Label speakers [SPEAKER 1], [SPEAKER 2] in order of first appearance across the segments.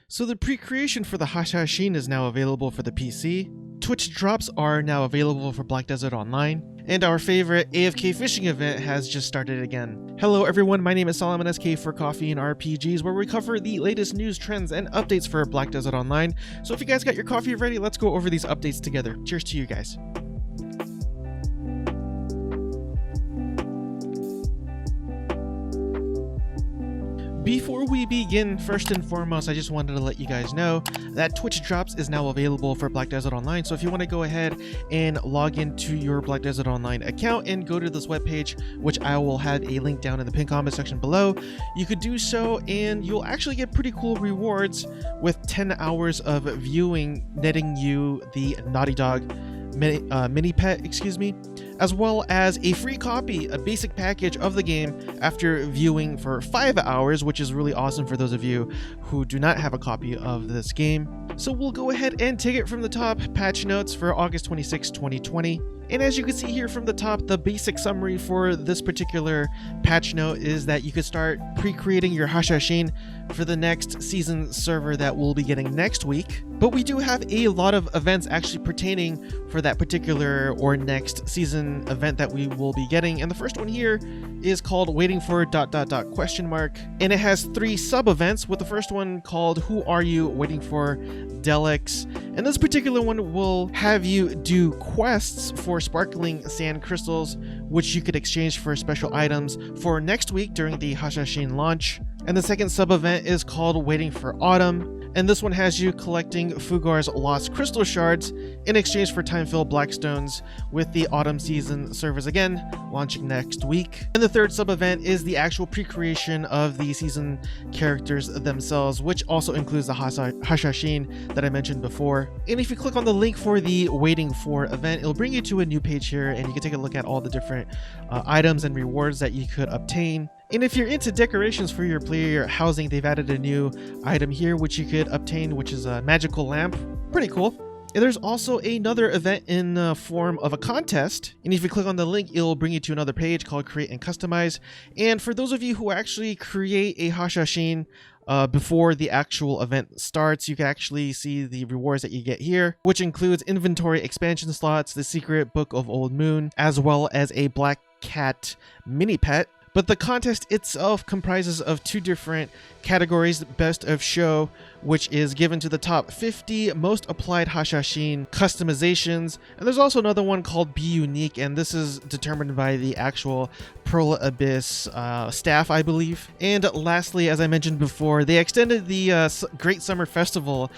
[SPEAKER 1] So the pre-creation for the Hashashin is now available for the PC, Twitch drops are now available for Black Desert Online, and our favorite AFK fishing event has just started again. Hello everyone, my name is Solomon SK for Coffee and RPGs, where we cover the latest news, trends, and updates for Black Desert Online. So if you guys got your coffee ready, let's go over these updates together. Cheers to you guys. Before we begin, first and foremost, I just wanted to let you guys know that Twitch Drops is now available for Black Desert Online. So if you want to go ahead and log into your Black Desert Online account and go to this webpage, which I will have a link down in the pinned comment section below, you could do so and you'll actually get pretty cool rewards with 10 hours of viewing, netting you the Naughty Dog mini pet, as well as a free copy, a basic package of the game after viewing for 5 hours, which is really awesome for those of you who do not have a copy of this game. So we'll go ahead and take it from the top. Patch notes for August 26, 2020. And as you can see here from the top, the basic summary for this particular patch note is that you could start pre-creating your Hashashin for the next season server that we'll be getting next week. But we do have a lot of events actually pertaining for that particular or next season event that we will be getting. And the first one here is called Waiting for ... And it has 3 sub-events, with the first one called Who Are You Waiting for Delix. And this particular one will have you do quests for sparkling sand crystals, which you could exchange for special items for next week during the Hashashin launch. And the second sub-event is called Waiting for Autumn, and this one has you collecting Fugar's lost crystal shards in exchange for time-filled blackstones, with the autumn season servers again launching next week. And the third sub-event is the actual pre-creation of the season characters themselves, which also includes the Hashashin that I mentioned before. And if you click on the link for the Waiting For event, it'll bring you to a new page here, and you can take a look at all the different items and rewards that you could obtain. And if you're into decorations for your player housing, they've added a new item here which you could obtain, which is a magical lamp. Pretty cool. And there's also another event in the form of a contest. And if you click on the link, it'll bring you to another page called Create and Customize. And for those of you who actually create a Hashashin before the actual event starts, you can actually see the rewards that you get here, which includes inventory expansion slots, the secret book of Old Moon, as well as a black cat mini pet. But the contest itself comprises of 2 different categories: Best of Show, which is given to the top 50 most applied Hashashin customizations, and there's also another one called Be Unique, and this is determined by the actual Pearl Abyss staff, I believe. And lastly, as I mentioned before, they extended the Great Summer Festival.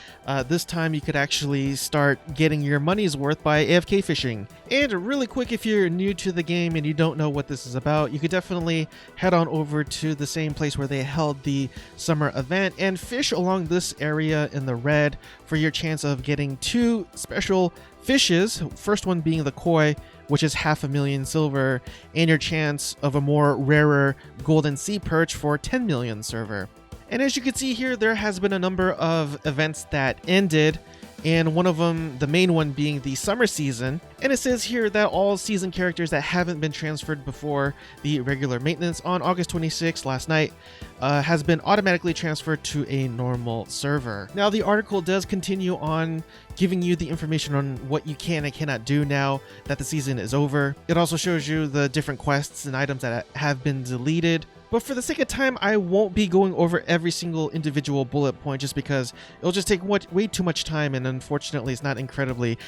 [SPEAKER 1] This time you could actually start getting your money's worth by AFK fishing. And really quick, if you're new to the game and you don't know what this is about, you could definitely head on over to the same place where they held the summer event and fish along this area in the red for your chance of getting 2 special fishes. First one being the koi, which is 500,000 silver, and your chance of a more rarer golden sea perch for 10 million silver. And as you can see here, there has been a number of events that ended, and one of them, the main one, being the summer season. And it says here that all season characters that haven't been transferred before the regular maintenance on August 26th, last night, has been automatically transferred to a normal server. Now the article does continue on giving you the information on what you can and cannot do now that the season is over. It also shows you the different quests and items that have been deleted. But for the sake of time, I won't be going over every single individual bullet point, just because it'll just take way too much time, and unfortunately it's not incredibly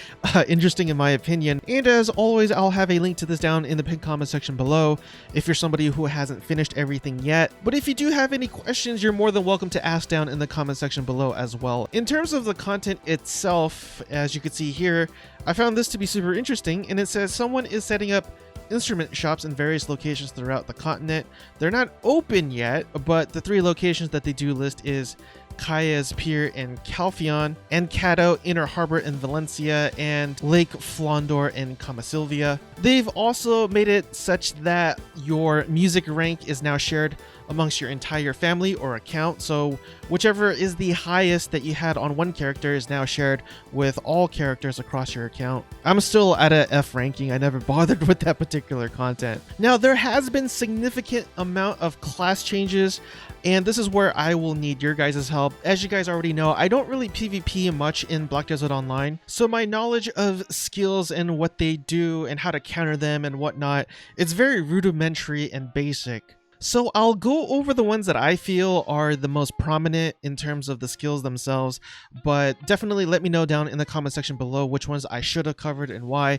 [SPEAKER 1] interesting in my opinion. And as always, I'll have a link to this down in the pinned comment section below if you're somebody who hasn't finished everything yet. But if you do have any questions, you're more than welcome to ask down in the comment section below as well. In terms of the content itself, as you can see here, I found this to be super interesting, and it says someone is setting up instrument shops in various locations throughout the continent. They're not open yet, but the 3 locations that they do list is Kaya's Pier in Calphion, and Cato Inner Harbor in Valencia, and Lake Flondor in Camasilvia. They've also made it such that your music rank is now shared amongst your entire family or account. So whichever is the highest that you had on one character is now shared with all characters across your account. I'm still at a F ranking. I never bothered with that particular content. Now, there has been significant amount of class changes, and this is where I will need your guys' help. As you guys already know, I don't really PvP much in Black Desert Online, so my knowledge of skills and what they do and how to counter them and whatnot, it's very rudimentary and basic. So I'll go over the ones that I feel are the most prominent in terms of the skills themselves, but definitely let me know down in the comment section below which ones I should have covered and why,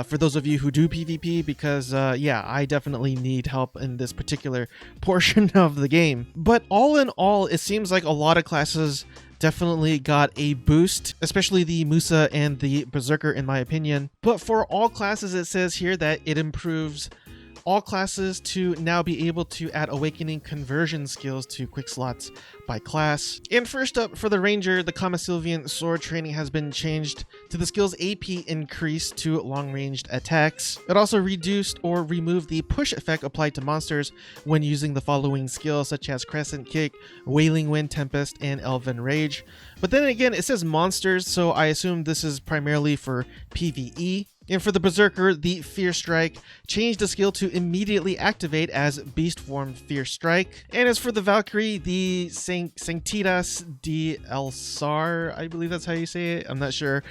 [SPEAKER 1] for those of you who do PvP, because yeah, I definitely need help in this particular portion of the game. But all in all, it seems like a lot of classes definitely got a boost, especially the Musa and the Berzerker in my opinion. But for all classes, it says here that it improves all classes to now be able to add awakening conversion skills to quick slots by class. And first up, for the Ranger, the Sylvian sword training has been changed to the skill's AP increase to long-ranged attacks. It also reduced or removed the push effect applied to monsters when using the following skills, such as Crescent Kick, Wailing Wind, Tempest, and Elven Rage. But then again, it says monsters, so I assume this is primarily for PvE. And for the Berzerker, the Fierce Strike changed the skill to immediately activate as Beast Form Fierce Strike. And as for the Valkyrie, the Sanctitas de El Sar, I believe that's how you say it, I'm not sure,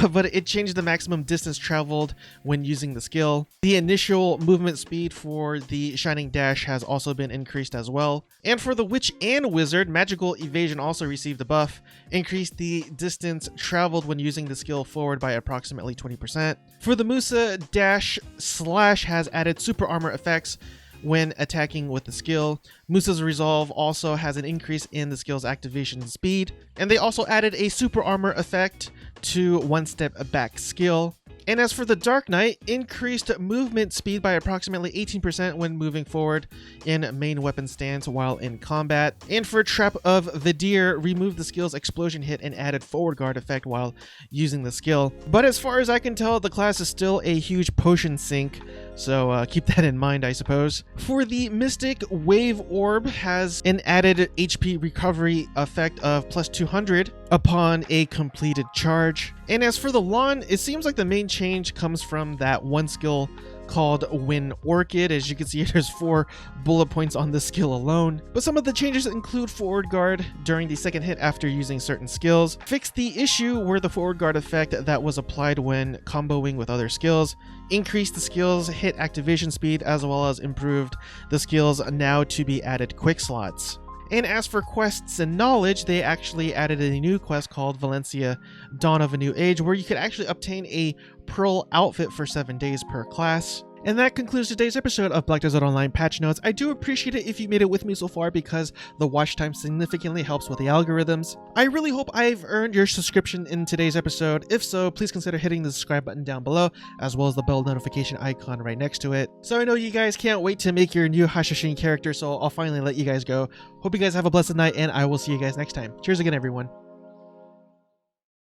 [SPEAKER 1] but it changed the maximum distance traveled when using the skill. The initial movement speed for the Shining Dash has also been increased as well. And for the Witch and Wizard, Magical Evasion also received a buff, increased the distance traveled when using the skill forward by approximately 20%. For the Musa, Dash Slash has added super armor effects when attacking with the skill. Musa's Resolve also has an increase in the skill's activation speed, and they also added a super armor effect to one step back skill. And as for the Dark Knight, increased movement speed by approximately 18% when moving forward in main weapon stance while in combat. And for Trap of Vidir, removed the skill's explosion hit and added forward guard effect while using the skill. But as far as I can tell, the class is still a huge potion sink, so keep that in mind, I suppose. For the Mystic, Wave Orb has an added HP recovery effect of plus 200 upon a completed charge. And as for the Lawn, it seems like the main change comes from that one skill called Wind Orchid. As you can see, there's 4 bullet points on this skill alone. But some of the changes include forward guard during the second hit after using certain skills, fixed the issue where the forward guard effect that was applied when comboing with other skills, increased the skill's hit activation speed, as well as improved the skills now to be added quick slots. And as for quests and knowledge, they actually added a new quest called Valencia Dawn of a New Age, where you could actually obtain a pearl outfit for 7 days per class. And that concludes today's episode of Black Desert Online Patch Notes. I do appreciate it if you made it with me so far, because the watch time significantly helps with the algorithms. I really hope I've earned your subscription in today's episode. If so, please consider hitting the subscribe button down below, as well as the bell notification icon right next to it. So I know you guys can't wait to make your new Hashashin character, so I'll finally let you guys go. Hope you guys have a blessed night, and I will see you guys next time. Cheers again, everyone.